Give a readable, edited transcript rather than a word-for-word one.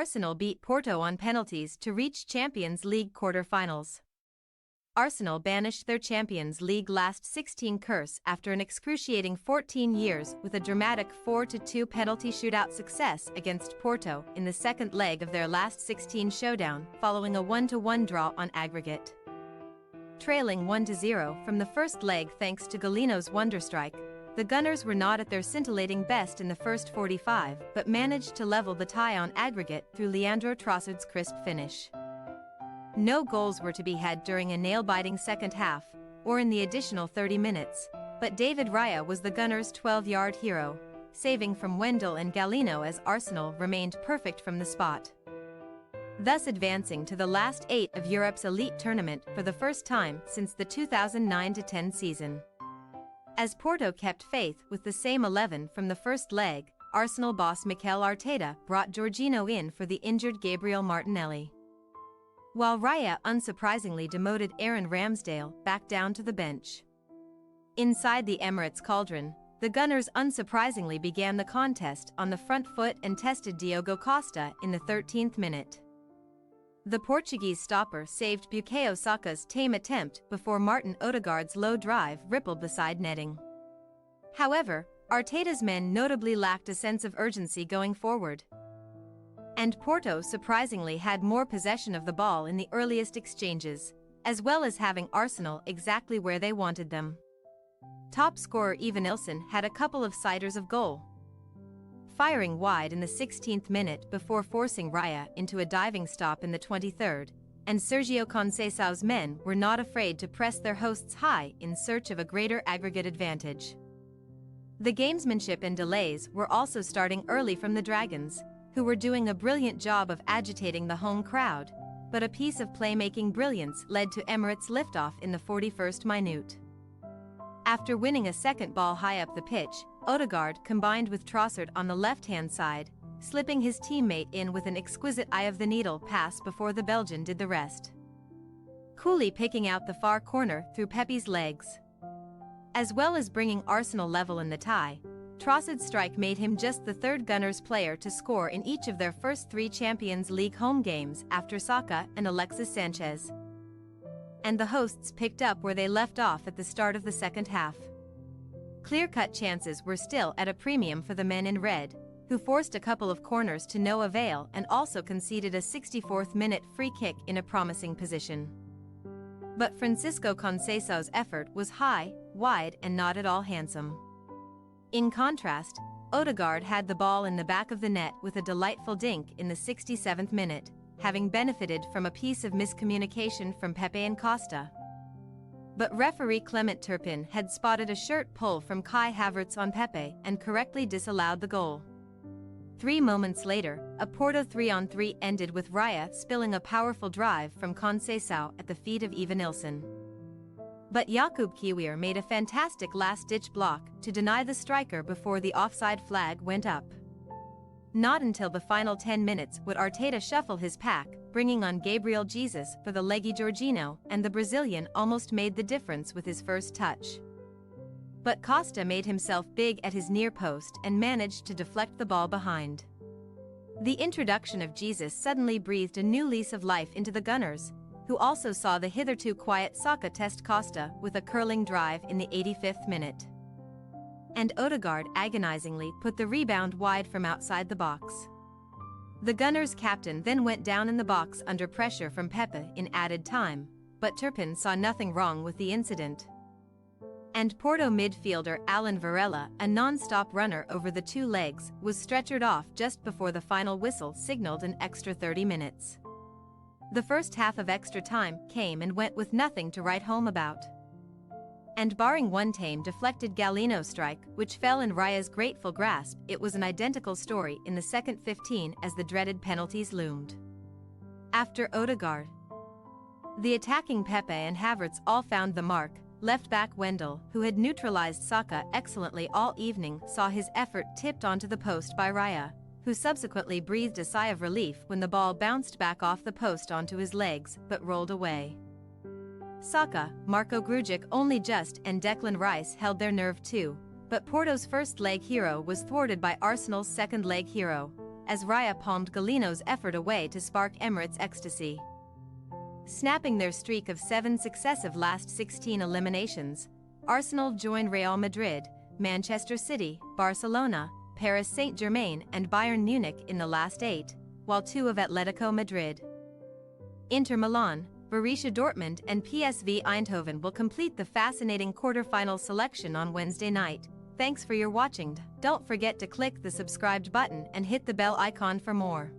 Arsenal beat Porto on penalties to reach Champions League quarter-finals. Arsenal banished their Champions League last 16 curse after an excruciating 14 years with a dramatic 4-2 penalty shootout success against Porto in the second leg of their last 16 showdown following a 1-1 draw on aggregate. Trailing 1-0 from the first leg thanks to Galino's wonder strike, the Gunners were not at their scintillating best in the first 45 but managed to level the tie on aggregate through Leandro Trossard's crisp finish. No goals were to be had during a nail-biting second half, or in the additional 30 minutes, but David Raya was the Gunners' 12-yard hero, saving from Wendell and Galino as Arsenal remained perfect from the spot, thus advancing to the last 8 of Europe's elite tournament for the first time since the 2009-10 season. As Porto kept faith with the same 11 from the first leg, Arsenal boss Mikel Arteta brought Jorginho in for the injured Gabriel Martinelli, while Raya unsurprisingly demoted Aaron Ramsdale back down to the bench. Inside the Emirates cauldron, the Gunners unsurprisingly began the contest on the front foot and tested Diogo Costa in the 13th minute. The Portuguese stopper saved Bukayo Saka's tame attempt before Martin Odegaard's low drive rippled the side netting. However, Arteta's men notably lacked a sense of urgency going forward, and Porto surprisingly had more possession of the ball in the earliest exchanges, as well as having Arsenal exactly where they wanted them. Top scorer Evanilson had a couple of siders of goal, firing wide in the 16th minute before forcing Raya into a diving stop in the 23rd, and Sergio Conceição's men were not afraid to press their hosts high in search of a greater aggregate advantage. The gamesmanship and delays were also starting early from the Dragons, who were doing a brilliant job of agitating the home crowd, but a piece of playmaking brilliance led to Emirates liftoff in the 41st minute. After winning a second ball high up the pitch, Odegaard combined with Trossard on the left-hand side, slipping his teammate in with an exquisite eye-of-the-needle pass before the Belgian did the rest, coolly picking out the far corner through Pepe's legs. As well as bringing Arsenal level in the tie, Trossard's strike made him just the third Gunners player to score in each of their first 3 Champions League home games after Saka and Alexis Sanchez. And the hosts picked up where they left off at the start of the second half. Clear-cut chances were still at a premium for the men in red, who forced a couple of corners to no avail and also conceded a 64th-minute free kick in a promising position. But Francisco Conceição's effort was high, wide and not at all handsome. In contrast, Odegaard had the ball in the back of the net with a delightful dink in the 67th minute, having benefited from a piece of miscommunication from Pepe and Costa. But referee Clement Turpin had spotted a shirt pull from Kai Havertz on Pepe and correctly disallowed the goal. 3 moments later, a Porto 3-on-3 ended with Raya spilling a powerful drive from Conceição at the feet of Evanilson. But Jakub Kiwior made a fantastic last-ditch block to deny the striker before the offside flag went up. Not until the final 10 minutes would Arteta shuffle his pack, bringing on Gabriel Jesus for the leggy Jorginho, and the Brazilian almost made the difference with his first touch. But Costa made himself big at his near post and managed to deflect the ball behind. The introduction of Jesus suddenly breathed a new lease of life into the Gunners, who also saw the hitherto quiet Saka test Costa with a curling drive in the 85th minute. And Odegaard agonizingly put the rebound wide from outside the box. The Gunners' captain then went down in the box under pressure from Pepe in added time, but Turpin saw nothing wrong with the incident. And Porto midfielder Alan Varela, a non-stop runner over the 2 legs, was stretchered off just before the final whistle signaled an extra 30 minutes. The first half of extra time came and went with nothing to write home about. And barring one tame deflected Galino strike, which fell in Raya's grateful grasp, it was an identical story in the second 15 as the dreaded penalties loomed. After Odegaard, the attacking Pepe and Havertz all found the mark. Left-back Wendell, who had neutralized Saka excellently all evening, saw his effort tipped onto the post by Raya, who subsequently breathed a sigh of relief when the ball bounced back off the post onto his legs but rolled away. Saka, Marko Grujic only just and Declan Rice held their nerve too, but Porto's first leg hero was thwarted by Arsenal's second leg hero, as Raya palmed Galino's effort away to spark Emirates' ecstasy. Snapping their streak of 7 successive last 16 eliminations, Arsenal joined Real Madrid, Manchester City, Barcelona, Paris Saint-Germain and Bayern Munich in the last 8, while 2 of Atletico Madrid, Inter Milan, Borussia Dortmund and PSV Eindhoven will complete the fascinating quarter-final selection on Wednesday night. Thanks for your watching. Don't forget to click the subscribed button and hit the bell icon for more.